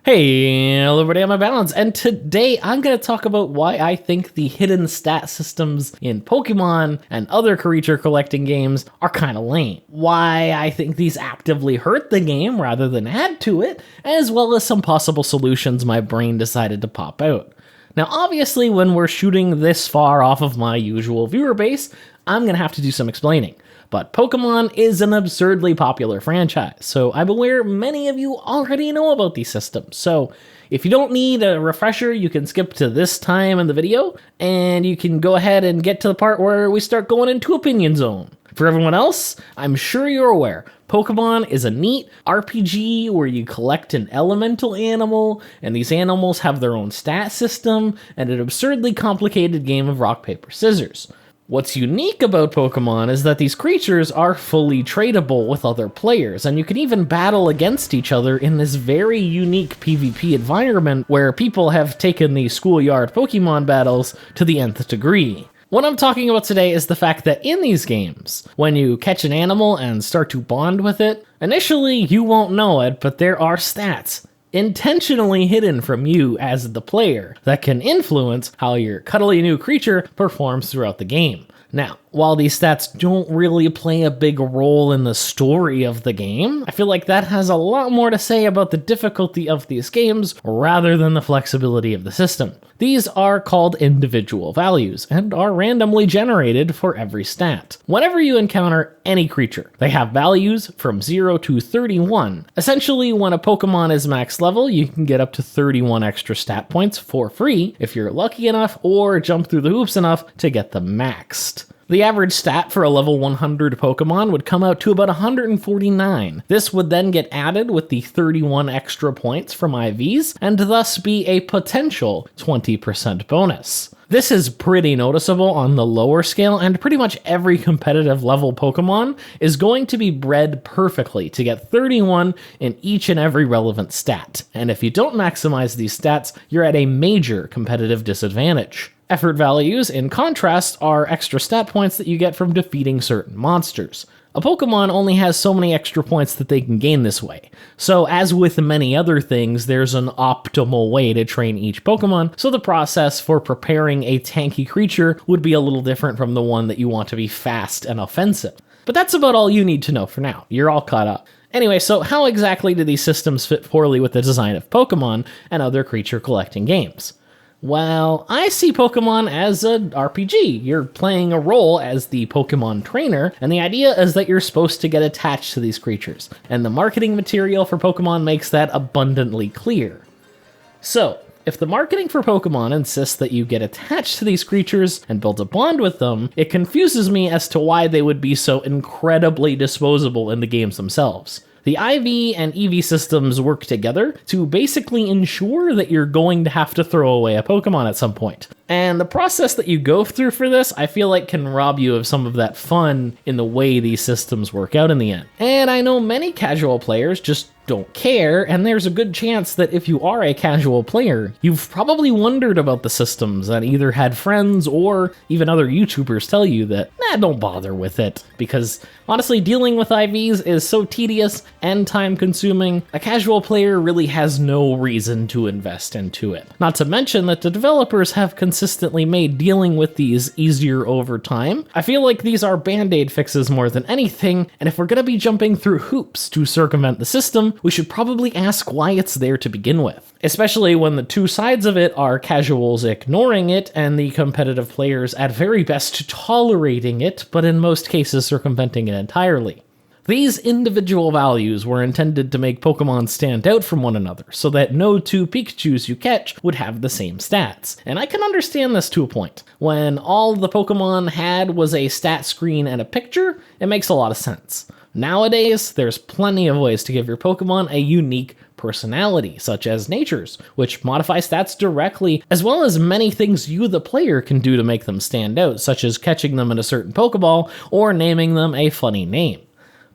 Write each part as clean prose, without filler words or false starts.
Hey, hello everybody, I'm Balance, and today I'm going to talk about why I think the hidden stat systems in Pokemon and other creature collecting games are kind of lame. Why I think these actively hurt the game rather than add to it, as well as some possible solutions my brain decided to pop out. Now obviously when we're shooting this far off of my usual viewer base, I'm going to have to do some explaining. But Pokemon is an absurdly popular franchise, so I'm aware many of you already know about these systems. So if you don't need a refresher, you can skip to this time in the video, and you can go ahead and get to the part where we start going into Opinion Zone. For everyone else, I'm sure you're aware, Pokemon is a neat RPG where you collect an elemental animal, and these animals have their own stat system, and an absurdly complicated game of rock, paper, scissors. What's unique about Pokemon is that these creatures are fully tradable with other players, and you can even battle against each other in this very unique PvP environment where people have taken the schoolyard Pokemon battles to the nth degree. What I'm talking about today is the fact that in these games, when you catch an animal and start to bond with it, initially you won't know it, but there are stats intentionally hidden from you as the player that can influence how your cuddly new creature performs throughout the game. Now, while these stats don't really play a big role in the story of the game, I feel like that has a lot more to say about the difficulty of these games rather than the flexibility of the system. These are called individual values and are randomly generated for every stat. Whenever you encounter any creature, they have values from 0 to 31. Essentially, when a Pokemon is max level, you can get up to 31 extra stat points for free if you're lucky enough or jump through the hoops enough to get them maxed. The average stat for a level 100 Pokemon would come out to about 149. This would then get added with the 31 extra points from IVs, and thus be a potential 20% bonus. This is pretty noticeable on the lower scale, and pretty much every competitive level Pokemon is going to be bred perfectly to get 31 in each and every relevant stat. And if you don't maximize these stats, you're at a major competitive disadvantage. Effort values, in contrast, are extra stat points that you get from defeating certain monsters. A Pokemon only has so many extra points that they can gain this way. So as with many other things, there's an optimal way to train each Pokemon, so the process for preparing a tanky creature would be a little different from the one that you want to be fast and offensive. But that's about all you need to know for now. You're all caught up. Anyway, so how exactly do these systems fit poorly with the design of Pokemon and other creature collecting games? Well, I see Pokemon as an RPG. You're playing a role as the Pokemon trainer, and the idea is that you're supposed to get attached to these creatures, and the marketing material for Pokemon makes that abundantly clear. So, if the marketing for Pokemon insists that you get attached to these creatures and build a bond with them, it confuses me as to why they would be so incredibly disposable in the games themselves. The IV and EV systems work together to basically ensure that you're going to have to throw away a Pokemon at some point. And the process that you go through for this, I feel like can rob you of some of that fun in the way these systems work out in the end. And I know many casual players just don't care, and there's a good chance that if you are a casual player, you've probably wondered about the systems and either had friends or even other YouTubers tell you that, don't bother with it, because honestly, dealing with IVs is so tedious and time-consuming, a casual player really has no reason to invest into it. Not to mention that the developers have consistently made dealing with these easier over time. I feel like these are band-aid fixes more than anything, and if we're gonna be jumping through hoops to circumvent the system, we should probably ask why it's there to begin with. Especially when the two sides of it are casuals ignoring it and the competitive players at very best tolerating it, but in most cases circumventing it entirely. These individual values were intended to make Pokemon stand out from one another, so that no two Pikachus you catch would have the same stats. And I can understand this to a point. When all the Pokemon had was a stat screen and a picture, it makes a lot of sense. Nowadays, there's plenty of ways to give your Pokemon a unique personality, such as natures, which modify stats directly, as well as many things you, the player, can do to make them stand out, such as catching them in a certain Pokeball or naming them a funny name.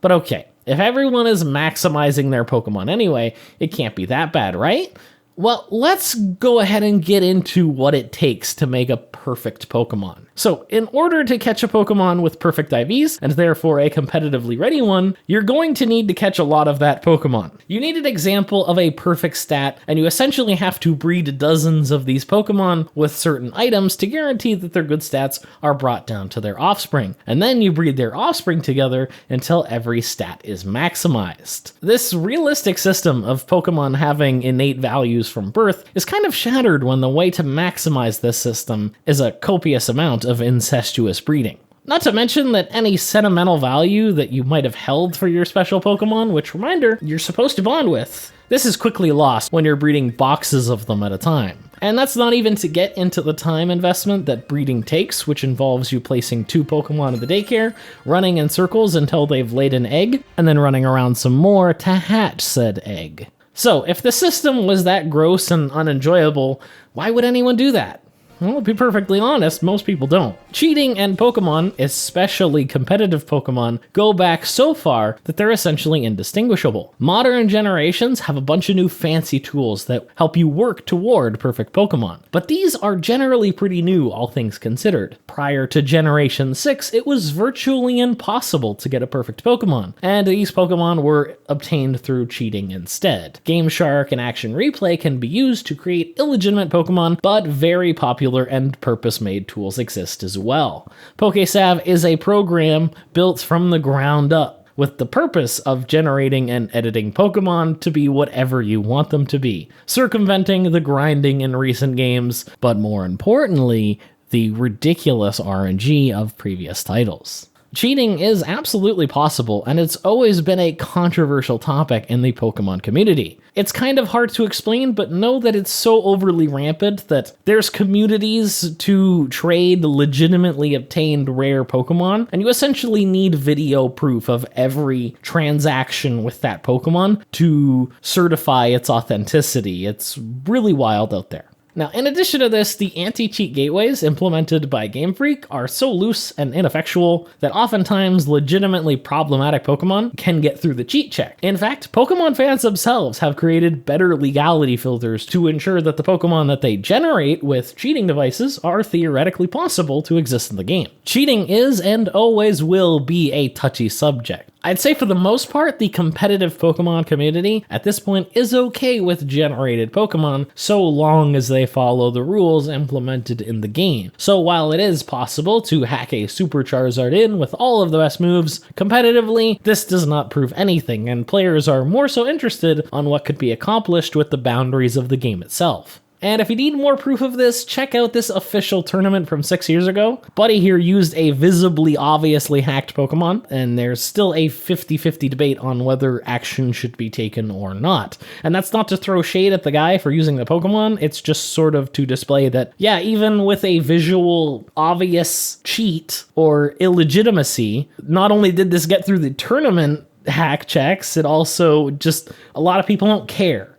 But okay, if everyone is maximizing their Pokemon anyway, it can't be that bad, right? Well, let's go ahead and get into what it takes to make a perfect Pokemon. So in order to catch a Pokemon with perfect IVs, and therefore a competitively ready one, you're going to need to catch a lot of that Pokemon. You need an example of a perfect stat, and you essentially have to breed dozens of these Pokemon with certain items to guarantee that their good stats are brought down to their offspring. And then you breed their offspring together until every stat is maximized. This realistic system of Pokemon having innate values from birth is kind of shattered when the way to maximize this system is a copious amount of incestuous breeding. Not to mention that any sentimental value that you might have held for your special Pokemon, which, reminder, you're supposed to bond with, this is quickly lost when you're breeding boxes of them at a time. And that's not even to get into the time investment that breeding takes, which involves you placing 2 Pokemon at the daycare, running in circles until they've laid an egg, and then running around some more to hatch said egg. So, if the system was that gross and unenjoyable, why would anyone do that? Well, to be perfectly honest, most people don't. Cheating and Pokemon, especially competitive Pokemon, go back so far that they're essentially indistinguishable. Modern generations have a bunch of new fancy tools that help you work toward perfect Pokemon, but these are generally pretty new, all things considered. Prior to Generation 6, it was virtually impossible to get a perfect Pokemon, and these Pokemon were obtained through cheating instead. Game Shark and Action Replay can be used to create illegitimate Pokemon, but very popular and purpose-made tools exist as well. PokeSav is a program built from the ground up with the purpose of generating and editing Pokemon to be whatever you want them to be, circumventing the grinding in recent games, but more importantly, the ridiculous RNG of previous titles. Cheating is absolutely possible, and it's always been a controversial topic in the Pokemon community. It's kind of hard to explain, but know that it's so overly rampant that there's communities to trade legitimately obtained rare Pokemon, and you essentially need video proof of every transaction with that Pokemon to certify its authenticity. It's really wild out there. Now, in addition to this, the anti-cheat gateways implemented by Game Freak are so loose and ineffectual that oftentimes legitimately problematic Pokemon can get through the cheat check. In fact, Pokemon fans themselves have created better legality filters to ensure that the Pokemon that they generate with cheating devices are theoretically possible to exist in the game. Cheating is and always will be a touchy subject. I'd say for the most part, the competitive Pokemon community at this point is okay with generated Pokemon so long as they follow the rules implemented in the game. So while it is possible to hack a Super Charizard in with all of the best moves, competitively, this does not prove anything, and players are more so interested on what could be accomplished with the boundaries of the game itself. And if you need more proof of this, check out this official tournament from 6 years ago. Buddy here used a visibly obviously hacked Pokemon, and there's still a 50-50 debate on whether action should be taken or not. And that's not to throw shade at the guy for using the Pokemon, it's just sort of to display that, yeah, even with a visual obvious cheat or illegitimacy, not only did this get through the tournament hack checks, it also just, a lot of people don't care.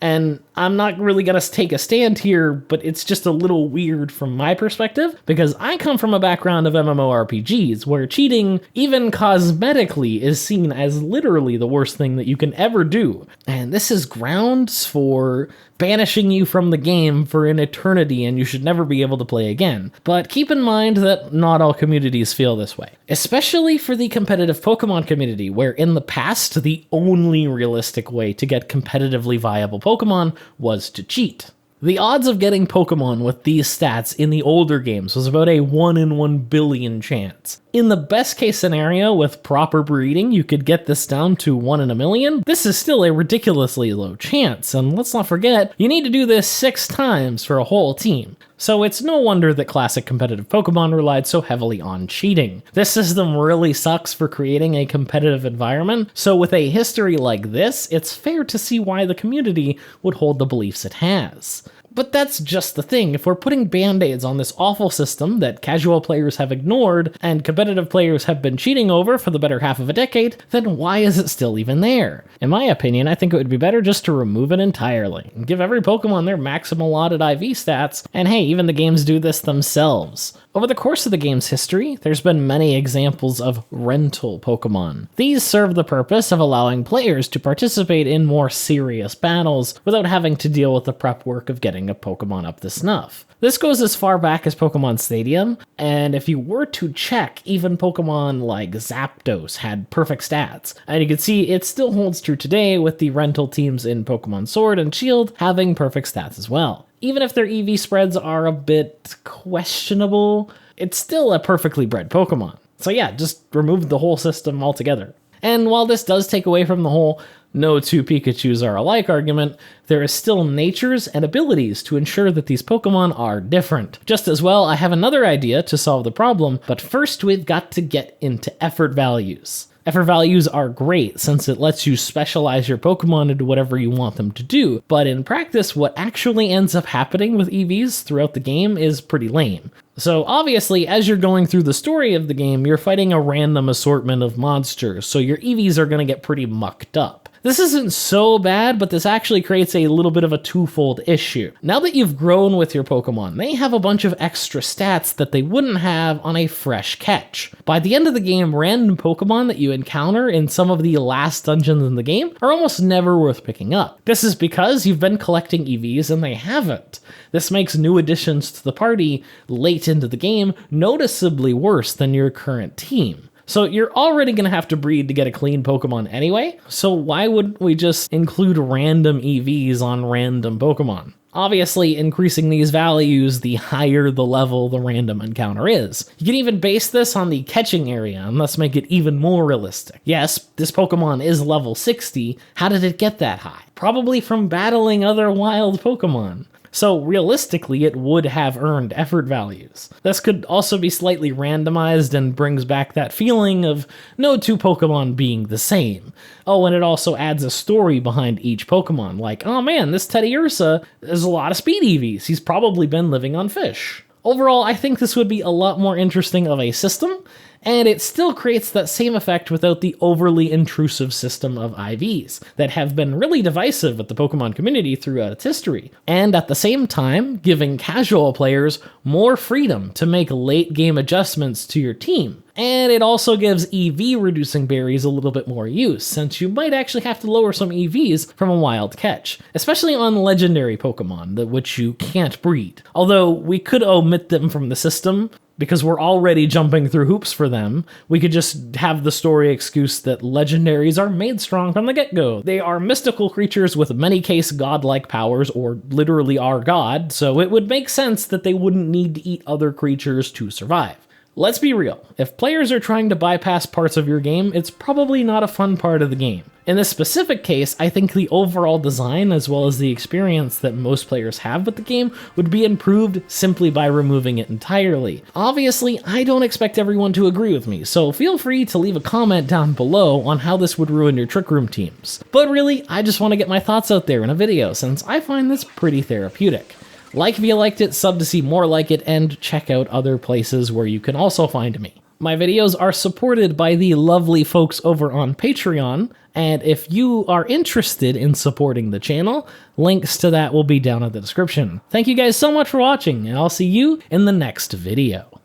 And I'm not really going to take a stand here, but it's just a little weird from my perspective, because I come from a background of MMORPGs, where cheating, even cosmetically, is seen as literally the worst thing that you can ever do. And this is grounds for banishing you from the game for an eternity, and you should never be able to play again. But keep in mind that not all communities feel this way. Especially for the competitive Pokemon community, where in the past, the only realistic way to get competitively viable Pokemon was to cheat. The odds of getting Pokemon with these stats in the older games was about a 1 in 1 billion chance. In the best case scenario, with proper breeding, you could get this down to 1 in a million. This is still a ridiculously low chance, and let's not forget, you need to do this 6 times for a whole team. So it's no wonder that classic competitive Pokemon relied so heavily on cheating. This system really sucks for creating a competitive environment, so with a history like this, it's fair to see why the community would hold the beliefs it has. But that's just the thing. If we're putting band-aids on this awful system that casual players have ignored and competitive players have been cheating over for the better half of a decade, then why is it still even there? In my opinion, I think it would be better just to remove it entirely and give every Pokemon their maximum allotted IV stats, and hey, even the games do this themselves. Over the course of the game's history, there's been many examples of rental Pokemon. These serve the purpose of allowing players to participate in more serious battles without having to deal with the prep work of getting getting a Pokemon up to snuff. This goes as far back as Pokemon Stadium, and if you were to check, even Pokemon like Zapdos had perfect stats. And you can see it still holds true today with the rental teams in Pokemon Sword and Shield having perfect stats as well. Even if their EV spreads are a bit questionable, it's still a perfectly bred Pokemon. So yeah, just remove the whole system altogether. And while this does take away from the whole no two Pikachus are alike argument, there is still natures and abilities to ensure that these Pokemon are different. Just as well, I have another idea to solve the problem, but first we've got to get into effort values. Effort values are great since it lets you specialize your Pokemon into whatever you want them to do, but in practice what actually ends up happening with EVs throughout the game is pretty lame. So obviously, as you're going through the story of the game, you're fighting a random assortment of monsters, so your EVs are going to get pretty mucked up. This isn't so bad, but this actually creates a little bit of a twofold issue. Now that you've grown with your Pokemon, they have a bunch of extra stats that they wouldn't have on a fresh catch. By the end of the game, random Pokemon that you encounter in some of the last dungeons in the game are almost never worth picking up. This is because you've been collecting EVs and they haven't. This makes new additions to the party late into the game noticeably worse than your current team. So you're already going to have to breed to get a clean Pokemon anyway, so why wouldn't we just include random EVs on random Pokemon? Obviously, increasing these values, the higher the level the random encounter is. You can even base this on the catching area and thus make it even more realistic. Yes, this Pokemon is level 60. How did it get that high? Probably from battling other wild Pokemon. So realistically, it would have earned effort values. This could also be slightly randomized and brings back that feeling of no two Pokemon being the same. Oh, and it also adds a story behind each Pokemon, like, oh man, this Teddiursa has a lot of speed EVs, he's probably been living on fish. Overall, I think this would be a lot more interesting of a system, and it still creates that same effect without the overly intrusive system of IVs that have been really divisive with the Pokemon community throughout its history, and at the same time giving casual players more freedom to make late game adjustments to your team. And it also gives EV reducing berries a little bit more use, since you might actually have to lower some EVs from a wild catch, especially on legendary Pokemon, which you can't breed. Although we could omit them from the system, because we're already jumping through hoops for them. We could just have the story excuse that legendaries are made strong from the get-go. They are mystical creatures with many case godlike powers, or literally are god, so it would make sense that they wouldn't need to eat other creatures to survive. Let's be real, if players are trying to bypass parts of your game, it's probably not a fun part of the game. In this specific case, I think the overall design as well as the experience that most players have with the game would be improved simply by removing it entirely. Obviously, I don't expect everyone to agree with me, so feel free to leave a comment down below on how this would ruin your Trick Room teams. But really, I just want to get my thoughts out there in a video since I find this pretty therapeutic. Like if you liked it, sub to see more like it, and check out other places where you can also find me. My videos are supported by the lovely folks over on Patreon, and if you are interested in supporting the channel, links to that will be down in the description. Thank you guys so much for watching, and I'll see you in the next video.